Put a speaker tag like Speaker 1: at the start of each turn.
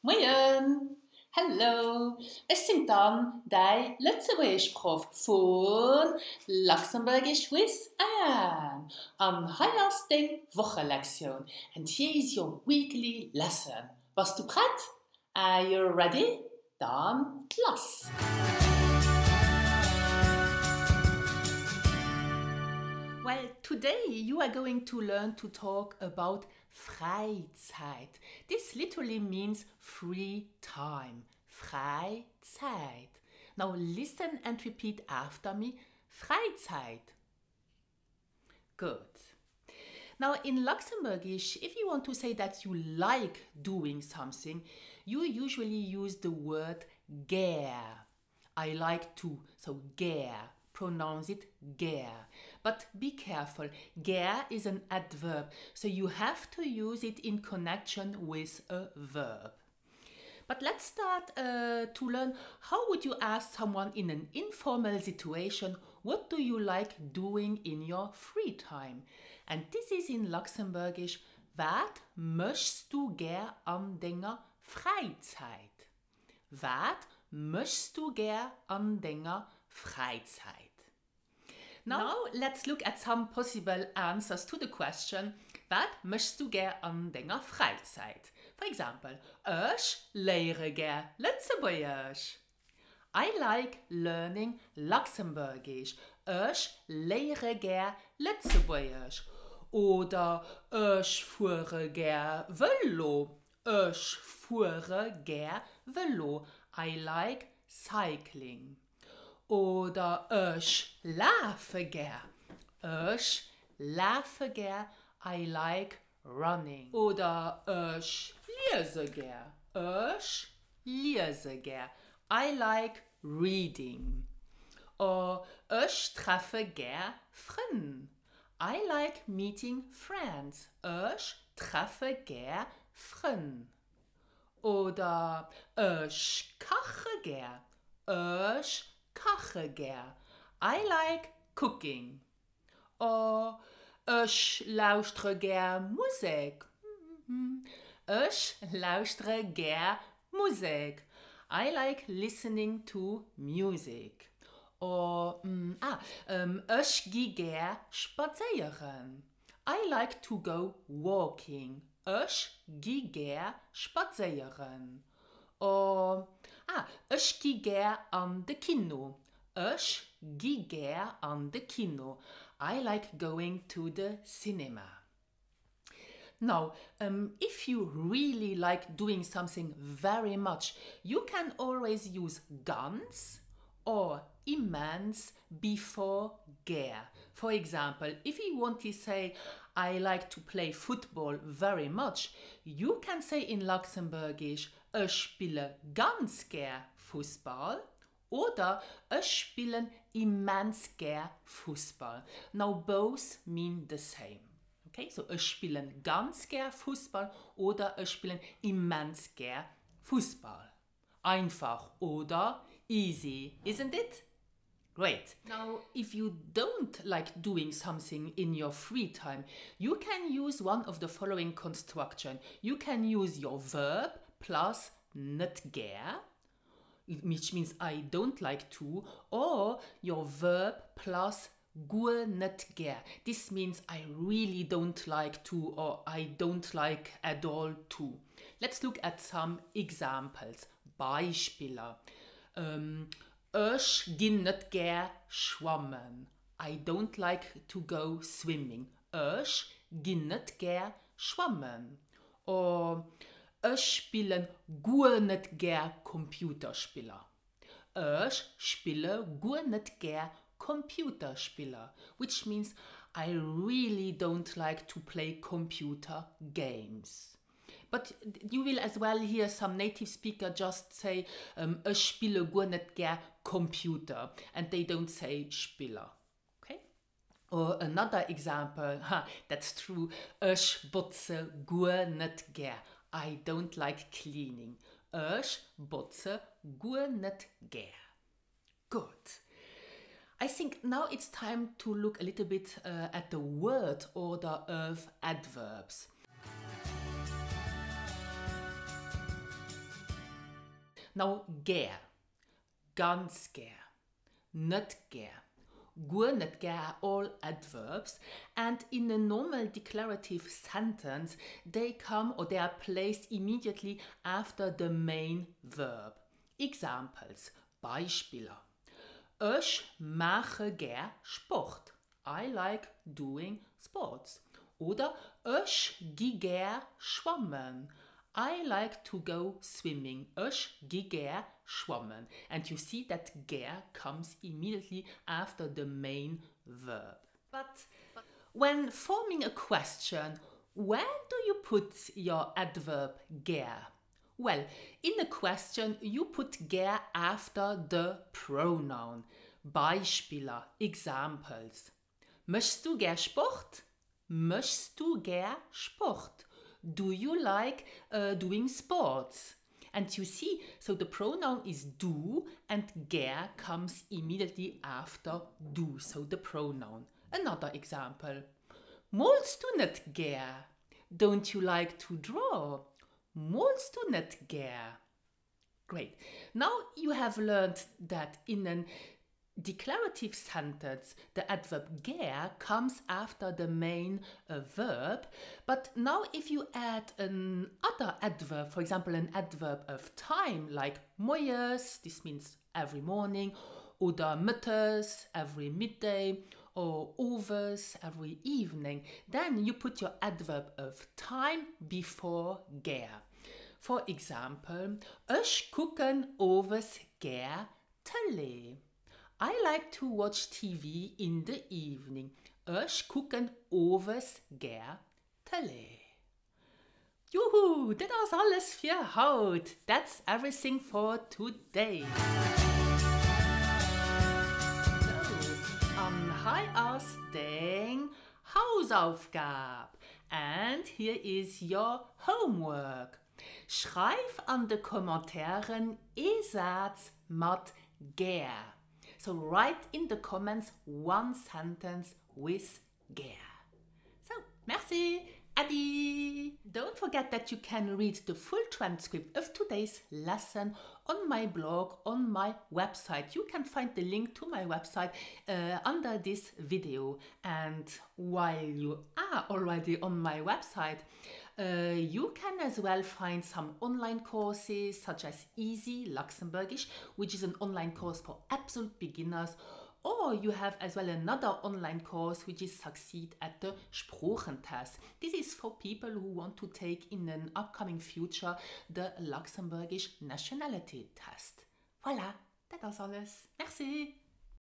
Speaker 1: Moin! Hallo! Ich bin dann dein Lützeburg-Prof von Luxembourgish with Anne am heiersten Wochenlektion. And here is your weekly lesson. Warst du bereit? Are you ready? Dann los! Well, today you are going to learn to talk about Freizeit. This literally means free time. Freizeit. Now listen and repeat after me. Freizeit. Good. Now in Luxembourgish, if you want to say that you like doing something, you usually use the word gern. I like to, so gern. Pronounce it gern. But be careful, gern is an adverb, so you have to use it in connection with a verb. But let's start to learn how would you ask someone in an informal situation, what do you like doing in your free time? And this is in Luxembourgisch, wat möchtest du gern an deiner Freizeit? Wat möchtest du gern an deiner Freizeit? Now let's look at some possible answers to the question, wat möchtest du gern an deiner Freizeit? For example, ich lehre gern Lützeburgisch. I like learning Luxembourgisch. Ich lehre gern Lützeburgisch. Oder ich fuhre gern Velo. Ich fuhre gern Velo. I like cycling. Oder ich laufe gern. Ich laufe gern. I like running. Oder ich lese gern. Ich lese gern. I like reading. Oder ich treffe gern Freunde. I like meeting friends. Ich treffe gern Freunde. Oder ich koche gern. Ich koche gern. I like cooking. Oder ich lausche gern Musik. Ich lausche gern Musik. I like listening to music. Oder ich gehe gern spazieren. I like to go walking. Ich gehe gern spazieren. Oder ich gehe gern an de Kino. Ich gehe gern an de Kino. I like going to the cinema. Now, if you really like doing something very much, you can always use ganz or immens before gern. For example, if you want to say, I like to play football very much, you can say in Luxembourgisch, ich spiele ganz gern Fußball. Oder ich spiele immens gern Fußball. Now both mean the same. Okay, so ich spiele ganz gern Fußball oder ich spiele immens gern Fußball. Einfach oder easy, isn't it? Great. Now, if you don't like doing something in your free time, you can use one of the following construction. You can use your verb plus nicht gern, which means I don't like to, or your verb plus gut nicht gern. This means I really don't like to or I don't like at all to. Let's look at some examples. Beispiele. Ich gehe nicht gern schwimmen. I don't like to go swimming. Ich gehe nicht gern schwimmen. Oder ich spiele gut nicht gern Computerspiele. Ich spiele gut nicht gern Computerspiele, which means I really don't like to play computer games. But you will as well hear some native speaker just say, ich spiele gut nicht gern Computer, and they don't say Spieler. Okay? Or another example, that's true, ich putze gut nicht gern. I don't like cleaning. Ich putze gut nicht gern. Good. I think now it's time to look a little bit at the word order of adverbs. Now, gär, ganz gär, nicht gär, gut nicht gär are all adverbs, and in a normal declarative sentence, they come or they are placed immediately after the main verb. Examples, Beispiele. Ich mache gern Sport. I like doing sports. Oder ich gehe gern schwimmen. I like to go swimming. Ich gehe gern schwimmen. And you see that gern comes immediately after the main verb. But when forming a question, where do you put your adverb gern? Well, in the question, you put gern after the pronoun. Beispiele, examples. Möchtest du gern Sport? Möchtest du gern Sport? Do you like doing sports? And you see, so the pronoun is du and gern comes immediately after du, so the pronoun. Another example. Malst du nicht gern? Don't you like to draw? Malst du nicht gern? Great. Now you have learned that in a declarative sentence, the adverb gern comes after the main verb. But now if you add another adverb, for example, an adverb of time, like morgens, this means every morning, oder mittags, every midday, or overs, every evening, then you put your adverb of time before gern. For example, ich gucken overs gern Tele. I like to watch TV in the evening. Ich gucken overs gern Tele. Juhu, das ist alles für heute. That's everything for today. High-Ausding Hausaufgabe. And here is your homework. Schreib an de Kommentaren E-Satz mit gär. So write in the comments one sentence with gär. So, merci, Adi! Don't forget that you can read the full transcript of today's lesson on my blog, on my website. You can find the link to my website under this video. And while you are already on my website, you can as well find some online courses such as Easy Luxembourgish, which is an online course for absolute beginners. Or you have as well another online course which is Succeed at the Sprachentest. This is for people who want to take in an upcoming future the Luxembourgish nationality test. Voilà, das ist alles. Merci!